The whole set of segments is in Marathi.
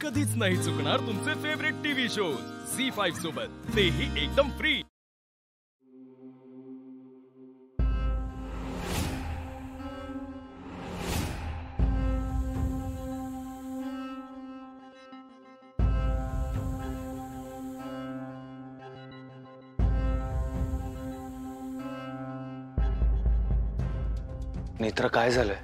कधीच नाही चुकणार तुमचे फेवरेट टीव्ही शोज झी5 सोबत, तेही एकदम फ्री। नेत्रा, काय झालंय?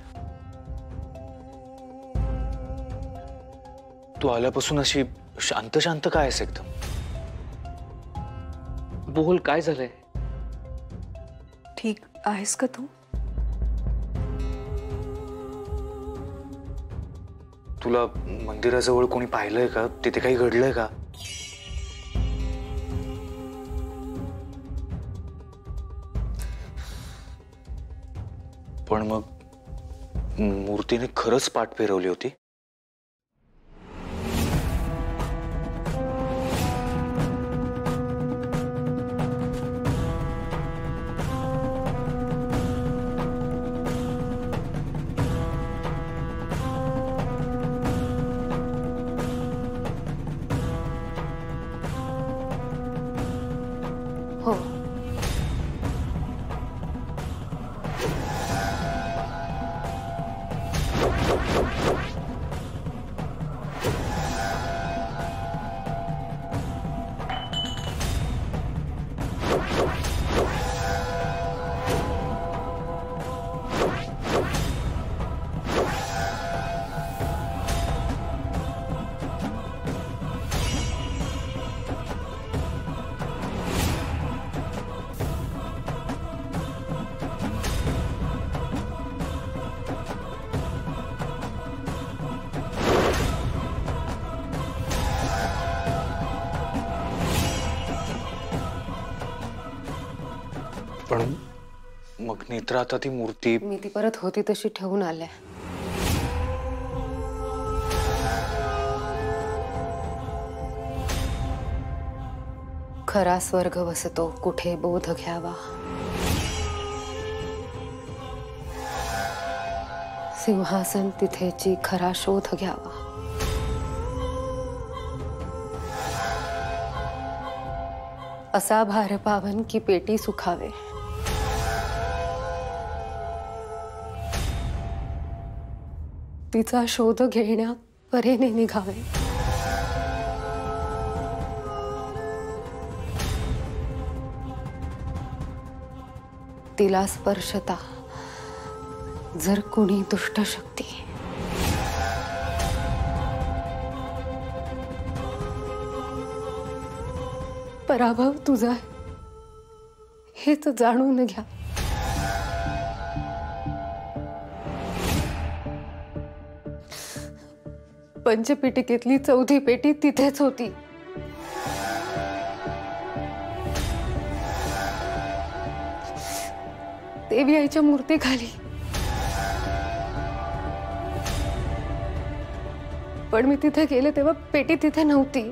तू आल्यापासून अशी शांत शांत काय आहेस एकदम? बोल, काय झालंय? ठीक आहेस का तू? तुला मंदिराजवळ कोणी पाहिलंय का? तिथे काही घडलंय का? पण मग मूर्तीने खरंच पाठ फिरवली होती? हो, पण मग नेत्रा, आता ती मूर्ती मी ती परत होती तशी ठेवून आले। खरा स्वर्ग वसतो कुठे बोध घ्यावा, सिंहासन तिथेची खरा शोध घ्यावा। असा भार पावन की पेटी सुखावे, तिचा शोध घेण्या परेने निघावे। तिला स्पर्शता जर कोणी दुष्ट शक्ती पराभव तुझा हेच जाणून घ्या। पंचपेटिकेतली चौथी पेटी तिथेच होती। देवी आईच्या मूर्तीखाली। पण मी तिथे गेले तेव्हा पेटी तिथे नव्हती।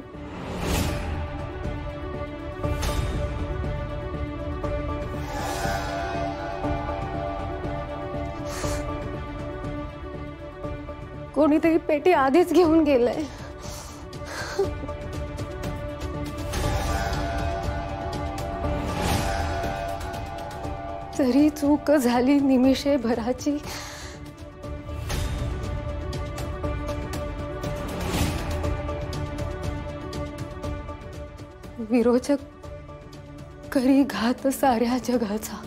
कोणीतरी पेटी आधीच घेऊन गेलंय। तरी चूक झाली निमिषे भराची, विरोचक करी घात साऱ्या जगाचा।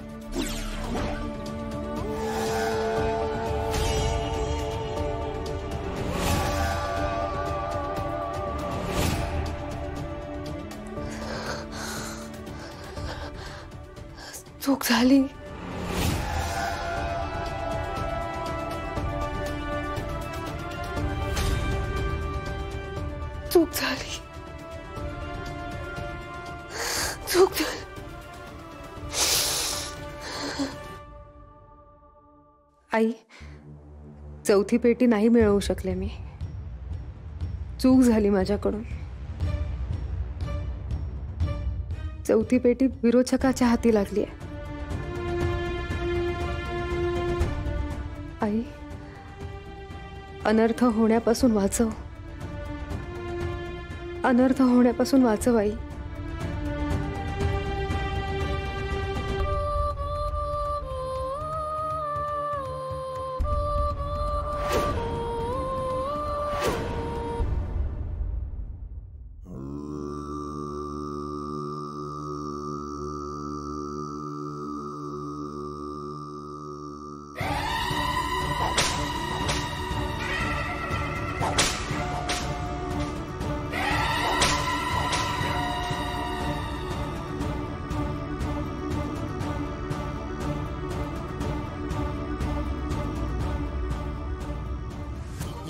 चूक झाली, चूक झाली, चूक झाली। आई, चौथी पेटी नाही मिळवू शकले मी। चूक झाली माझ्याकडून। चौथी पेटी विरोचकाच्या हाती लागली आहे। आई, अनर्थ होण्यापासून वाचव। अनर्थ होण्यापासून वाचव आई.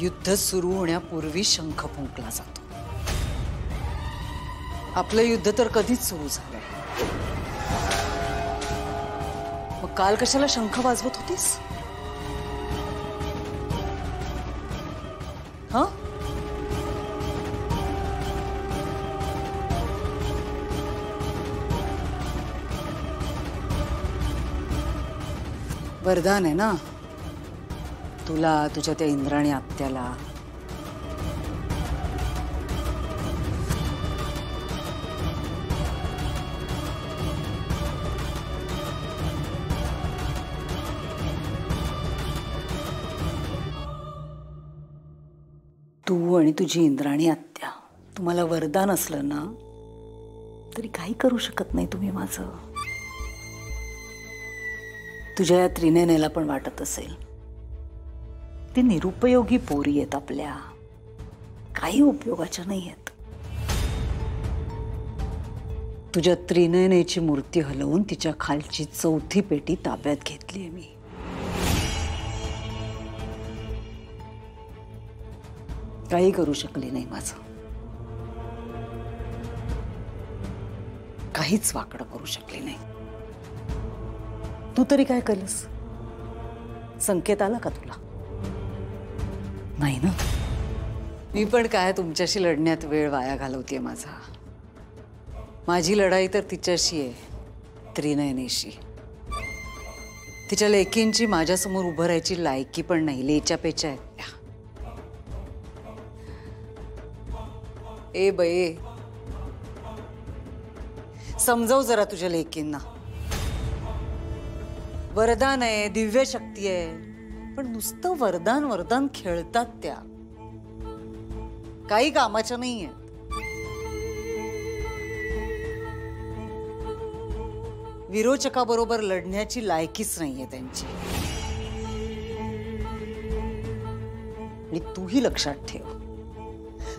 युद्ध सुरू होण्यापूर्वी शंख फुंकला जातो. आपलं युद्ध तर कधीच सुरू झालंय. मग काल कशाला शंख वाजवत होतीस? हा, वरदान आहे ना तुला, तुझ्या त्या इंद्राणी आत्याला. तू आणि तुझी इंद्राणी आत्या, तुम्हाला वरदान असलं ना तरी काही करू शकत नाही तुम्ही माझं. तुझ्या या त्रिनयनेला पण वाटत असेल ती निरुपयोगी पोरी आहेत, आपल्या काही उपयोगाच्या नाही आहेत. तुझ्या त्रिनयनेची मूर्ती हलवून तिच्या खालची चौथी पेटी ताब्यात घेतलीये मी. काही करू शकली नाही माझं. काहीच वाकडं करू शकली नाही. तू तरी काय केलंस? संकेत आला का तुला? नाही ना. मी पण काय तुमच्याशी लढण्यात वेळ वाया घालवतेय माझा. माझी लढाई तर तिच्याशी आहे, त्रिनयनेशी. तिच्या लेकींची माझ्यासमोर उभं राहायची लायकी पण नाही. लेच्या पेच्या आहेत त्या. ए बये, समजव जरा तुझ्या लेकींना. वरदान आहे, दिव्य शक्ती आहे, पण नुसतं वरदान वरदान खेळतात त्या. काही कामाच्या नाहीये. विरोचकाबरोबर लढण्याची लायकीच नाहीये त्यांची. आणि तूही लक्षात ठेव,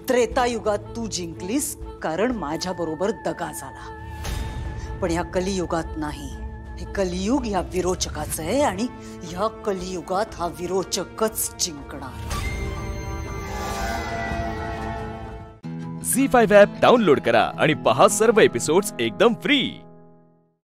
त्रेतायुगात तू जिंकलीस कारण माझ्या बरोबर दगा झाला. पण ह्या कलियुगात नाही. हे कलियुग ह्या विरोचकाचं आहे आणि ह्या कलियुगात हा विरोचकच जिंकणार. झी5 ॲप डाउनलोड करा आणि पहा सर्व एपिसोड्स एकदम फ्री.